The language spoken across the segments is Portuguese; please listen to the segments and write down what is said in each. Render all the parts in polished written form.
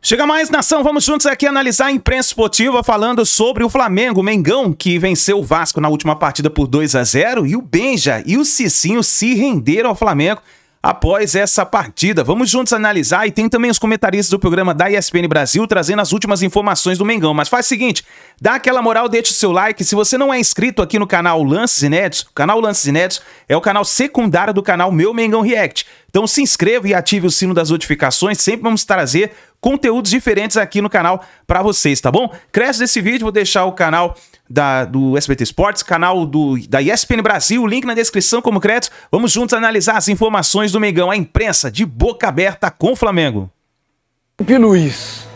Chega mais, nação, vamos juntos aqui analisar a imprensa esportiva falando sobre o Flamengo, o Mengão, que venceu o Vasco na última partida por 2-0, e o Benja e o Cicinho se renderam ao Flamengo após essa partida. Vamos juntos analisar, e tem também os comentaristas do programa da ESPN Brasil trazendo as últimas informações do Mengão. Mas faz o seguinte, dá aquela moral, deixa o seu like. Se você não é inscrito aqui no canal Lances Inéditos, o canal Lances Inéditos é o canal secundário do canal Meu Mengão React. Então se inscreva e ative o sino das notificações, sempre vamos trazer conteúdos diferentes aqui no canal para vocês, tá bom? Cresce desse vídeo, vou deixar o canal do SBT Esportes, canal da ESPN Brasil, o link na descrição como crédito. Vamos juntos analisar as informações do Mengão, a imprensa de boca aberta com o Flamengo. Felipe Luiz,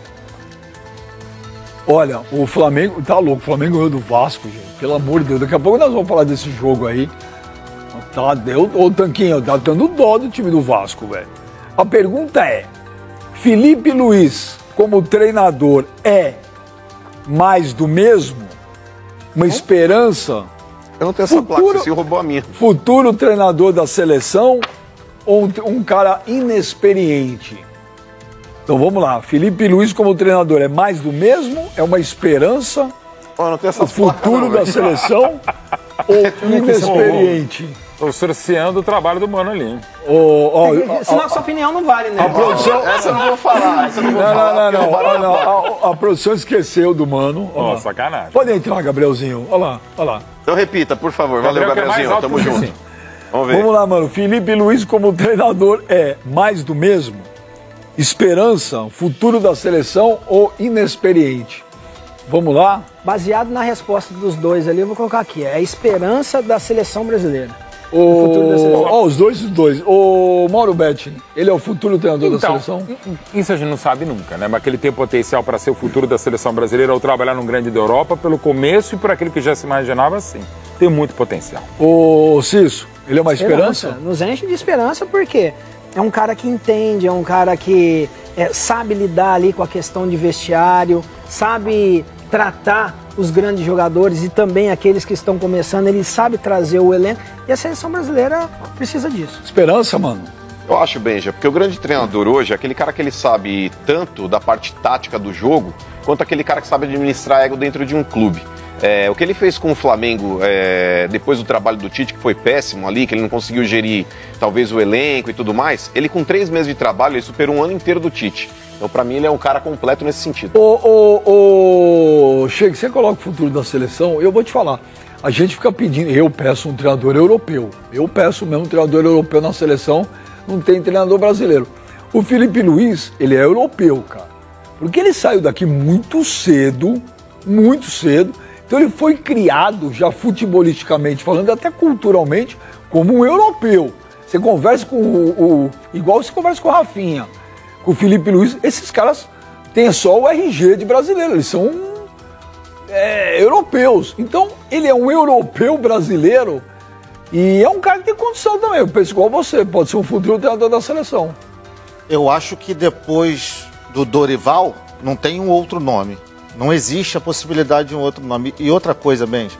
olha, o Flamengo tá louco, o Flamengo ganhou do Vasco, gente, pelo amor de Deus, daqui a pouco nós vamos falar desse jogo aí. Tá, ô Tanquinho, tá dando dó do time do Vasco, velho. A pergunta é, Felipe Luiz, como treinador, é mais do mesmo? Uma esperança? Eu não tenho essa placa, você roubou a minha. Futuro treinador da seleção ou um cara inexperiente? Então vamos lá, Felipe Luiz como treinador é mais do mesmo? É uma esperança? Eu não tenho essa o futuro da seleção ou inexperiente? Estou cerceando o trabalho do mano ali, hein? Senão a sua opinião não vale, né? A produção... Essa eu não vou falar, essa eu não vou falar. Não. A produção esqueceu do mano. Ó, sacanagem. Pode entrar, Gabrielzinho. Olha lá. Então repita, por favor. Valeu, Gabrielzinho. Tamo junto. Sim. Vamos ver. Vamos lá, mano. Felipe Luiz como treinador é mais do mesmo? Esperança, futuro da seleção ou inexperiente? Vamos lá? Baseado na resposta dos dois ali, eu vou colocar aqui. É a esperança da seleção brasileira. O futuro da seleção. Os dois. O Mauro Betti, ele é o futuro treinador da seleção? Isso a gente não sabe nunca, né? Mas que ele tem potencial para ser o futuro da seleção brasileira ou trabalhar num grande da Europa pelo começo e por aquilo que já se imaginava, sim. Tem muito potencial. O Cício, ele é uma esperança? Nos enche de esperança porque é um cara que entende, é um cara que sabe lidar ali com a questão de vestiário, sabe tratar os grandes jogadores e também aqueles que estão começando, ele sabe trazer o elenco e a seleção brasileira precisa disso. Esperança, mano? Eu acho, Benja, porque o grande treinador hoje é aquele cara que ele sabe tanto da parte tática do jogo, quanto aquele cara que sabe administrar ego dentro de um clube. O que ele fez com o Flamengo depois do trabalho do Tite, que foi péssimo ali, que ele não conseguiu gerir talvez o elenco e tudo mais, ele com 3 meses de trabalho, ele superou um ano inteiro do Tite. Então, pra mim, ele é um cara completo nesse sentido. Chega, você coloca o futuro da seleção, eu vou te falar. A gente fica pedindo, eu peço um treinador europeu. Eu peço mesmo um treinador europeu na seleção, não tem treinador brasileiro. O Felipe Luiz, ele é europeu, cara. Porque ele saiu daqui muito cedo. Então ele foi criado, já futebolisticamente falando, até culturalmente, como um europeu. Você conversa com igual você conversa com o Rafinha. O Felipe Luiz, esses caras têm só o RG de brasileiro, eles são europeus. Então, ele é um europeu brasileiro e é um cara que tem condição também. Eu penso igual você, pode ser um futuro treinador da seleção. Eu acho que depois do Dorival, não tem um outro nome. Não existe a possibilidade de um outro nome. E outra coisa, Benja,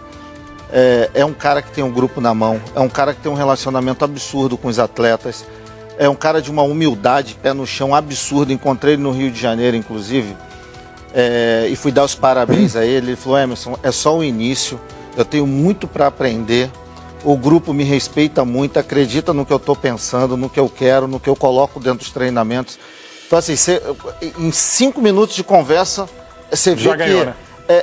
é um cara que tem um grupo na mão, é um cara que tem um relacionamento absurdo com os atletas, é um cara de uma humildade, pé no chão, absurdo. Encontrei ele no Rio de Janeiro, inclusive, e fui dar os parabéns a ele. Ele falou, Emerson, é só o início, eu tenho muito para aprender, o grupo me respeita muito, acredita no que eu estou pensando, no que eu quero, no que eu coloco dentro dos treinamentos. Então, assim, em 5 minutos de conversa, você vê que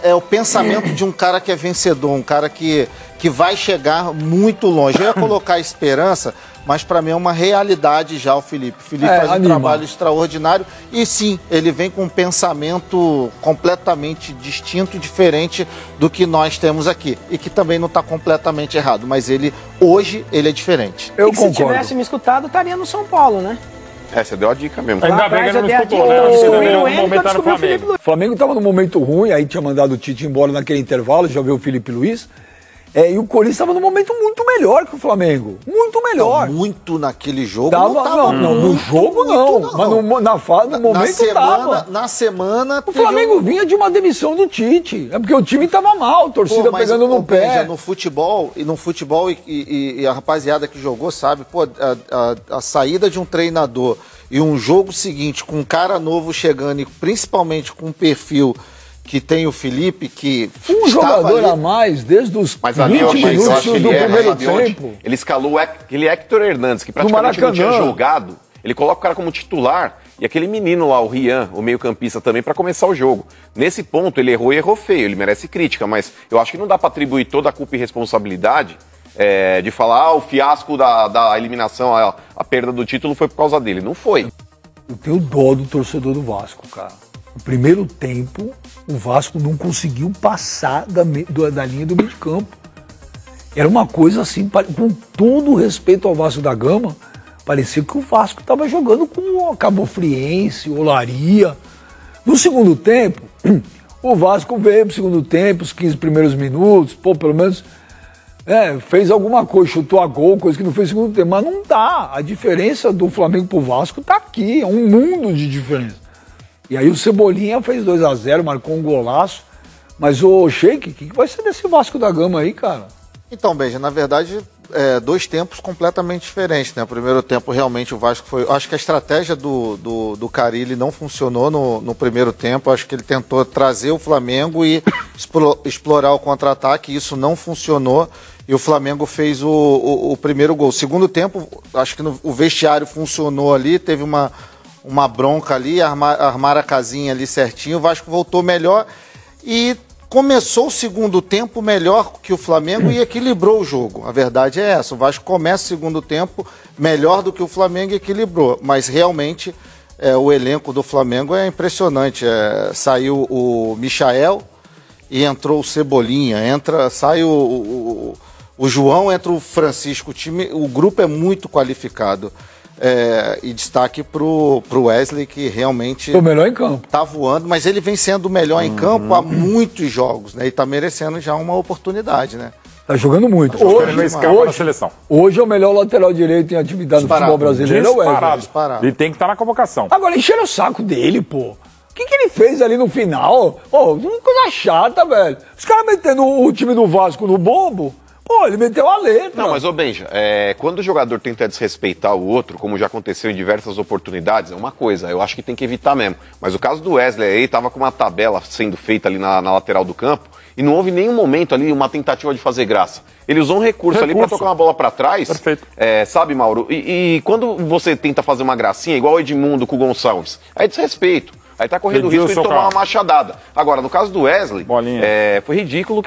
é o pensamento de um cara que é vencedor, um cara que vai chegar muito longe. Eu ia colocar esperança, mas para mim é uma realidade já o Felipe. O Felipe faz um trabalho extraordinário e sim, ele vem com um pensamento completamente distinto, diferente do que nós temos aqui. E que também não está completamente errado, mas hoje ele é diferente. Eu concordo. Se tivesse me escutado, estaria no São Paulo, né? Você deu a dica mesmo. Ainda bem que ele não escutou, né? O Flamengo estava num momento ruim, aí tinha mandado o Tite embora naquele intervalo, já viu o Felipe Luiz. E o Corinthians estava num momento muito melhor que o Flamengo. Muito melhor. Não, muito naquele jogo não, no jogo não. Mas no momento estava. Na semana... O Flamengo vinha de uma demissão do Tite. É porque o time estava mal, a torcida pegando no pé. No futebol, e a rapaziada que jogou sabe, a saída de um treinador e um jogo seguinte com um cara novo chegando e principalmente com um perfil... que tem o Felipe, que um jogador ali a mais desde os 20 minutos do primeiro tempo. Ele escalou aquele Héctor Hernandes, que praticamente não tinha jogado. Ele coloca o cara como titular e aquele menino lá, o Rian, o meio-campista também, para começar o jogo. Nesse ponto, ele errou e errou feio. Ele merece crítica, mas eu acho que não dá para atribuir toda a culpa e responsabilidade de falar o fiasco da eliminação, a perda do título foi por causa dele. Não foi. Eu tenho dó do torcedor do Vasco, cara. No primeiro tempo, o Vasco não conseguiu passar da linha do meio de campo. Era uma coisa assim, com todo o respeito ao Vasco da Gama, parecia que o Vasco estava jogando com o Cabo Friense, Olaria. No segundo tempo, o Vasco veio pro segundo tempo, os 15 primeiros minutos, pelo menos fez alguma coisa, chutou a gol, coisa que não fez no segundo tempo. Mas não dá. A diferença do Flamengo pro Vasco tá aqui, é um mundo de diferença. E aí o Cebolinha fez 2-0, marcou um golaço. Mas o Sheik, o que vai ser desse Vasco da Gama aí, cara? Então, Benja, na verdade, dois tempos completamente diferentes, né? O primeiro tempo, realmente, o Vasco foi... Acho que a estratégia do Carille não funcionou no primeiro tempo. Acho que ele tentou trazer o Flamengo e explorar o contra-ataque. E isso não funcionou. E o Flamengo fez o primeiro gol. Segundo tempo, acho que o vestiário funcionou ali. Teve uma bronca ali, armar a casinha ali certinho, o Vasco voltou melhor e começou o segundo tempo melhor que o Flamengo e equilibrou o jogo. A verdade é essa, o Vasco começa o segundo tempo melhor do que o Flamengo e equilibrou, mas realmente o elenco do Flamengo é impressionante. Saiu o Michael e entrou o Cebolinha, sai o João, entra o Francisco, o grupo é muito qualificado. E destaque pro Wesley, que realmente o melhor em campo. Tá voando, mas ele vem sendo o melhor em campo há muitos jogos, né? E tá merecendo já uma oportunidade, né? Tá jogando muito. Hoje é o melhor lateral direito em atividade no futebol brasileiro. Disparado. Ele tem que estar na convocação. Agora, encheram o saco dele, pô. O que ele fez ali no final? Uma coisa chata, velho. Os caras metendo o time do Vasco no bombo. Ele meteu a letra. Não, mas, Benja, quando o jogador tenta desrespeitar o outro, como já aconteceu em diversas oportunidades, é uma coisa, eu acho que tem que evitar mesmo. Mas o caso do Wesley aí, tava com uma tabela sendo feita ali na lateral do campo, e não houve nenhum momento ali uma tentativa de fazer graça. Ele usou um recurso ali pra tocar uma bola pra trás. Perfeito. Sabe, Mauro? E quando você tenta fazer uma gracinha, igual o Edmundo com o Gonçalves, aí é desrespeito. Aí tá correndo o risco de tomar uma machadada. Agora, no caso do Wesley, foi ridículo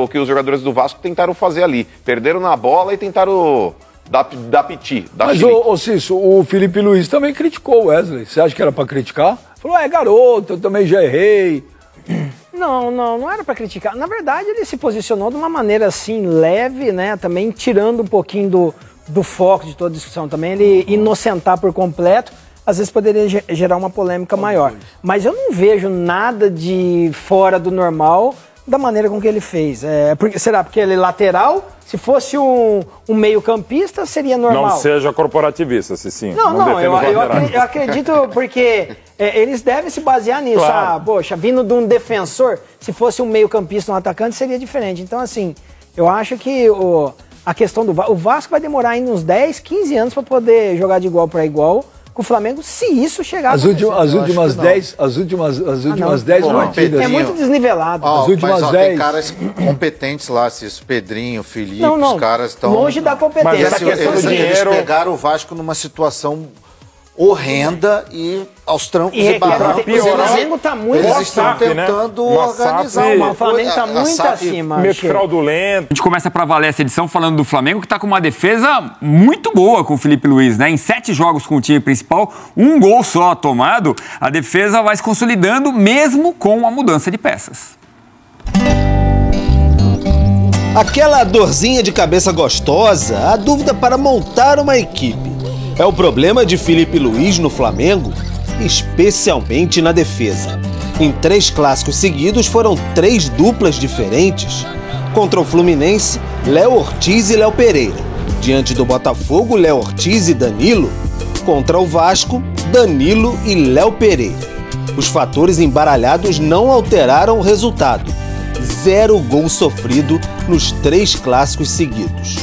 o que os jogadores do Vasco tentaram fazer ali. Perderam na bola e tentaram dar piti. Mas, Cício, o Felipe Luiz também criticou o Wesley. Você acha que era pra criticar? Falou, garoto, eu também já errei. Não era pra criticar. Na verdade, ele se posicionou de uma maneira assim, leve, né? Também tirando um pouquinho do foco de toda a discussão. Também ele inocentar por completo. Às vezes poderia gerar uma polêmica maior. Mas eu não vejo nada de fora do normal da maneira com que ele fez. Será porque ele é lateral? Se fosse um meio-campista, seria normal. Não seja corporativista, sim. Eu acredito porque eles devem se basear nisso. Claro. Vindo de um defensor, se fosse um meio-campista, um atacante, seria diferente. Então, assim, eu acho que a questão do Vasco, o Vasco vai demorar ainda uns 10, 15 anos para poder jogar de igual para igual com o Flamengo, se isso chegar as últimas 10 partidas. É muito desnivelado. As últimas 10. Tem caras competentes lá, Pedrinho, Felipe, os caras estão longe da competência. Eles pegaram o Vasco numa situação horrenda e aos trancos e barrancos. O Flamengo tá muito eles estão tentando organizar o Flamengo tá muito acima. Meio fraudulento. A gente começa pra valer essa edição falando do Flamengo, que tá com uma defesa muito boa com o Felipe Luiz, né? Em 7 jogos com o time principal, 1 gol só tomado, a defesa vai se consolidando mesmo com a mudança de peças. Aquela dorzinha de cabeça gostosa, a dúvida para montar uma equipe. É o problema de Felipe Luiz no Flamengo, especialmente na defesa. Em 3 clássicos seguidos foram 3 duplas diferentes. Contra o Fluminense, Léo Ortiz e Léo Pereira. Diante do Botafogo, Léo Ortiz e Danilo. Contra o Vasco, Danilo e Léo Pereira. Os fatores embaralhados não alteraram o resultado. 0 gol sofrido nos 3 clássicos seguidos.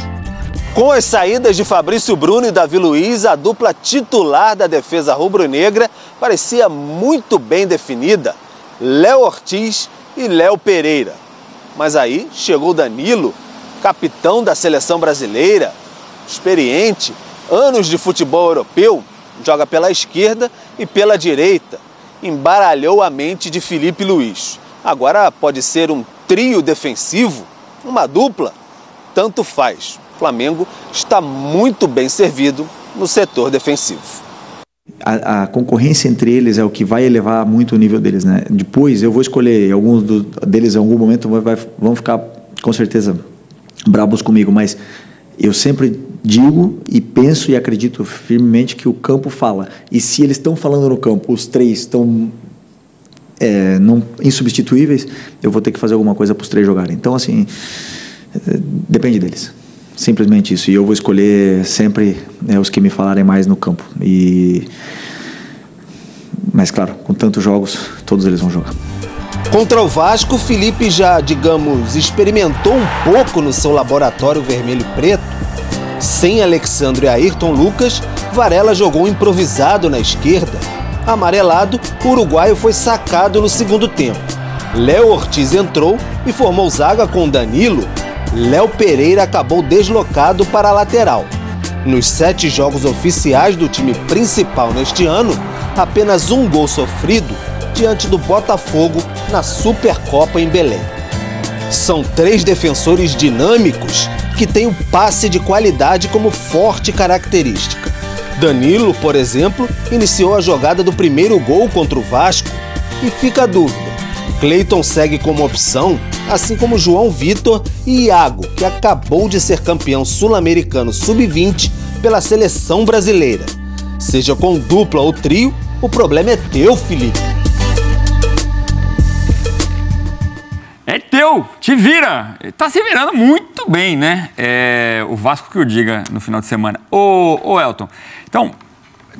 Com as saídas de Fabrício Bruno e Davi Luiz, a dupla titular da defesa rubro-negra parecia muito bem definida. Léo Ortiz e Léo Pereira. Mas aí chegou Danilo, capitão da seleção brasileira, experiente, anos de futebol europeu, joga pela esquerda e pela direita. Embaralhou a mente de Filipe Luiz. Agora pode ser um trio defensivo, uma dupla, tanto faz. O Flamengo está muito bem servido no setor defensivo. A concorrência entre eles é o que vai elevar muito o nível deles, né? Depois eu vou escolher, alguns deles em algum momento vão ficar com certeza bravos comigo, mas eu sempre digo e penso e acredito firmemente que o campo fala. E se eles estão falando no campo, os 3 estão insubstituíveis, eu vou ter que fazer alguma coisa para os 3 jogarem. Então, assim, depende deles. Simplesmente isso. E eu vou escolher sempre os que me falarem mais no campo. Mas, claro, com tantos jogos, todos eles vão jogar. Contra o Vasco, Felipe já, digamos, experimentou um pouco no seu laboratório vermelho e preto. Sem Alexandre e Ayrton Lucas, Varela jogou improvisado na esquerda. Amarelado, o uruguaio foi sacado no segundo tempo. Léo Ortiz entrou e formou zaga com Danilo. Léo Pereira acabou deslocado para a lateral. Nos 7 jogos oficiais do time principal neste ano, apenas 1 gol sofrido diante do Botafogo na Supercopa em Belém. São 3 defensores dinâmicos que têm o passe de qualidade como forte característica. Danilo, por exemplo, iniciou a jogada do primeiro gol contra o Vasco. E fica a dúvida, Cleiton segue como opção, assim como João Vitor e Iago, que acabou de ser campeão sul-americano sub-20 pela seleção brasileira. Seja com dupla ou trio, o problema é teu, Felipe. É teu, te vira. Tá se virando muito bem, né? O Vasco que o diga no final de semana. Ô Elton, então,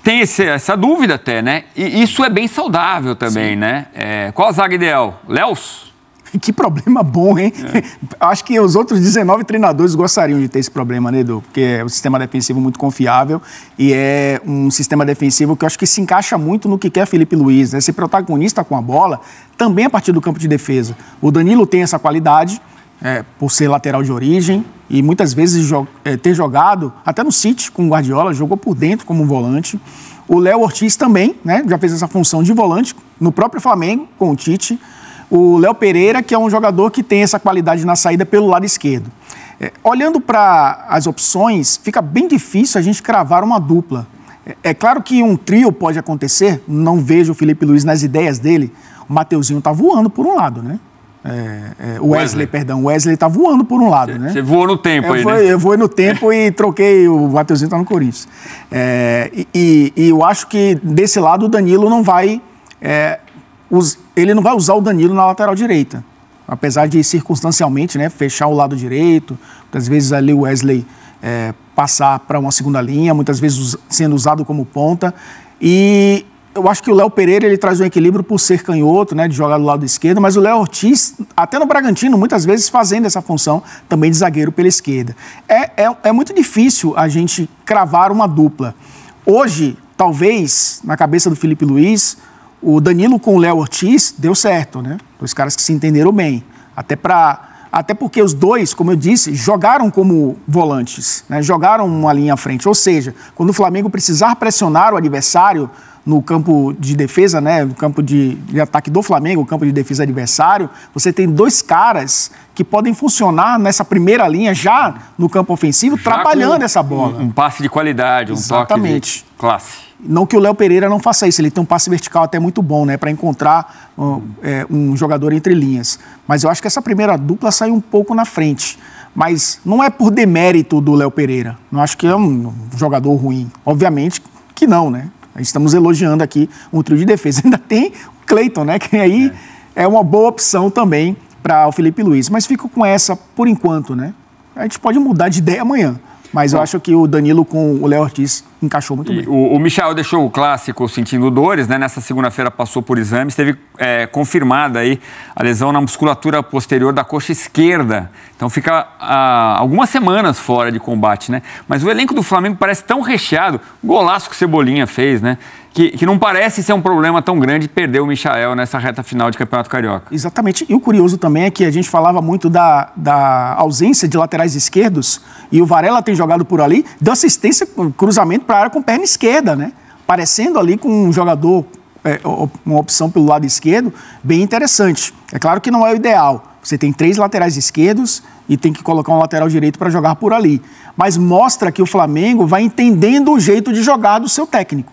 tem essa dúvida até, né? E isso é bem saudável também, sim, né? Qual a zaga ideal? Léus? Que problema bom, hein? Acho que os outros 19 treinadores gostariam de ter esse problema, né, Edu? Porque é um sistema defensivo muito confiável e é um sistema defensivo que eu acho que se encaixa muito no que quer Filipe Luiz, né? Ser protagonista com a bola também a partir do campo de defesa. O Danilo tem essa qualidade, por ser lateral de origem e muitas vezes ter jogado, até no City com o Guardiola, jogou por dentro como um volante. O Léo Ortiz também, né? Já fez essa função de volante no próprio Flamengo com o Tite. O Léo Pereira, que é um jogador que tem essa qualidade na saída pelo lado esquerdo. Olhando para as opções, fica bem difícil a gente cravar uma dupla. É claro que um trio pode acontecer, não vejo o Filipe Luiz nas ideias dele. O Mateuzinho tá voando por um lado, né? O Wesley tá voando por um lado, né? Você voou no tempo aí, né? Eu voei no tempo e troquei, o Mateuzinho tá no Corinthians. E eu acho que desse lado o Danilo não vai... ele não vai usar o Danilo na lateral direita, apesar de circunstancialmente, né, fechar o lado direito, muitas vezes ali o Wesley passar para uma segunda linha, muitas vezes sendo usado como ponta. E eu acho que o Léo Pereira ele traz um equilíbrio por ser canhoto, né, de jogar do lado esquerdo, mas o Léo Ortiz, até no Bragantino, muitas vezes fazendo essa função também de zagueiro pela esquerda. É muito difícil a gente cravar uma dupla. Hoje, talvez, na cabeça do Filipe Luiz, o Danilo com o Léo Ortiz deu certo, né? 2 caras que se entenderam bem. Até porque os 2, como eu disse, jogaram como volantes, né? Jogaram uma linha à frente. Ou seja, quando o Flamengo precisar pressionar o adversário no campo de defesa, né? No campo de ataque do Flamengo, o campo de defesa adversário, você tem 2 caras que podem funcionar nessa primeira linha já no campo ofensivo, já trabalhando essa bola. Um passe de qualidade, exatamente, toque de classe. Não que o Léo Pereira não faça isso, ele tem um passe vertical até muito bom, né, para encontrar um jogador entre linhas. Mas eu acho que essa primeira dupla saiu um pouco na frente. Mas não é por demérito do Léo Pereira. Não acho que é um jogador ruim. Obviamente que não, né? Estamos elogiando aqui um trio de defesa. Ainda tem o Cleiton, né, que aí é uma boa opção também para o Felipe Luiz, mas fico com essa por enquanto, né? A gente pode mudar de ideia amanhã, mas eu acho que o Danilo com o Léo Ortiz encaixou muito bem. O Michael deixou o clássico sentindo dores, né? Nessa segunda-feira passou por exames, teve confirmada aí a lesão na musculatura posterior da coxa esquerda. Então fica algumas semanas fora de combate, né? Mas o elenco do Flamengo parece tão recheado, o golaço que o Cebolinha fez, né? Que não parece ser um problema tão grande perder o Michael nessa reta final de Campeonato Carioca. Exatamente. E o curioso também é que a gente falava muito da ausência de laterais esquerdos e o Varela tem jogado por ali, deu assistência, cruzamento para a área com perna esquerda, né? Parecendo ali com um jogador, uma opção pelo lado esquerdo, bem interessante. É claro que não é o ideal. Você tem 3 laterais esquerdos e tem que colocar um lateral direito para jogar por ali. Mas mostra que o Flamengo vai entendendo o jeito de jogar do seu técnico.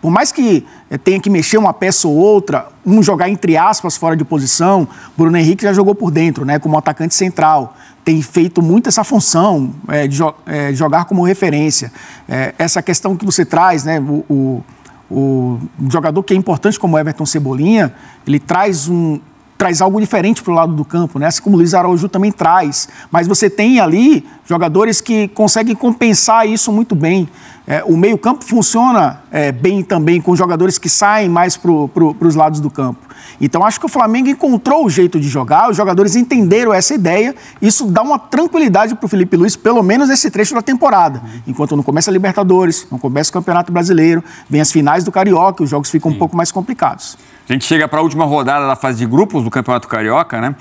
Por mais que tenha que mexer uma peça ou outra, jogar entre aspas fora de posição, Bruno Henrique já jogou por dentro, né, como atacante central. Tem feito muito essa função de jogar como referência. Essa questão que você traz, né, o jogador que é importante como Everton Cebolinha, ele traz algo diferente para o lado do campo, né? Assim como o Luiz Araújo também traz. Mas você tem ali jogadores que conseguem compensar isso muito bem. O meio-campo funciona bem também com jogadores que saem mais para os lados do campo. Então, acho que o Flamengo encontrou o jeito de jogar, os jogadores entenderam essa ideia. Isso dá uma tranquilidade para o Felipe Luiz, pelo menos nesse trecho da temporada. Enquanto não começa a Libertadores, não começa o Campeonato Brasileiro, vem as finais do Carioca, os jogos ficam um pouco mais complicados. A gente chega para a última rodada da fase de grupos do Campeonato Carioca, né?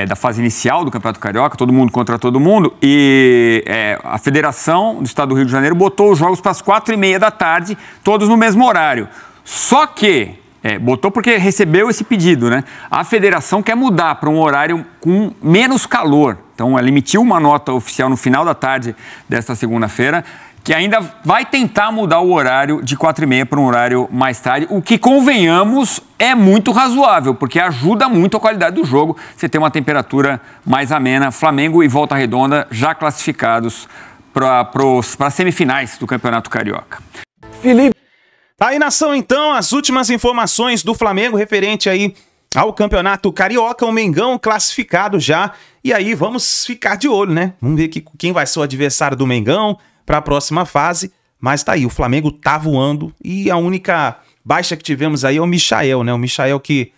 Da fase inicial do Campeonato Carioca, todo mundo contra todo mundo. E a Federação do Estado do Rio de Janeiro botou os jogos para as 4h30 da tarde, todos no mesmo horário. Só que, botou porque recebeu esse pedido, né? A Federação quer mudar para um horário com menos calor. Então, ela emitiu uma nota oficial no final da tarde desta segunda-feira, que ainda vai tentar mudar o horário de 4h30 para um horário mais tarde, o que, convenhamos, é muito razoável, porque ajuda muito a qualidade do jogo, você tem uma temperatura mais amena. Flamengo e Volta Redonda já classificados para as semifinais do Campeonato Carioca. Felipe. Tá aí, nação, então, as últimas informações do Flamengo referente aí ao Campeonato Carioca, o Mengão classificado já, e aí vamos ficar de olho, né? Vamos ver quem vai ser o adversário do Mengão para a próxima fase, mas tá aí, o Flamengo tá voando e a única baixa que tivemos aí é o Michael, né? O Michael que,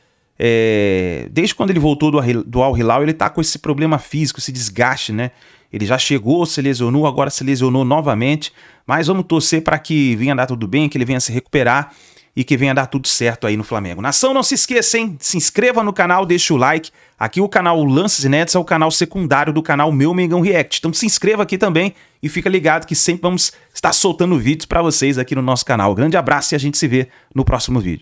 desde quando ele voltou do Al Hilal, ele tá com esse problema físico, esse desgaste, né? Ele já chegou, se lesionou, agora se lesionou novamente, mas vamos torcer para que venha dar tudo bem, que ele venha se recuperar e que venha dar tudo certo aí no Flamengo. Nação, não se esqueça, hein? Se inscreva no canal, deixa o like. Aqui o canal Lances Inéditos é o canal secundário do canal Meu Mengão React. Então se inscreva aqui também e fica ligado que sempre vamos estar soltando vídeos para vocês aqui no nosso canal. Grande abraço e a gente se vê no próximo vídeo.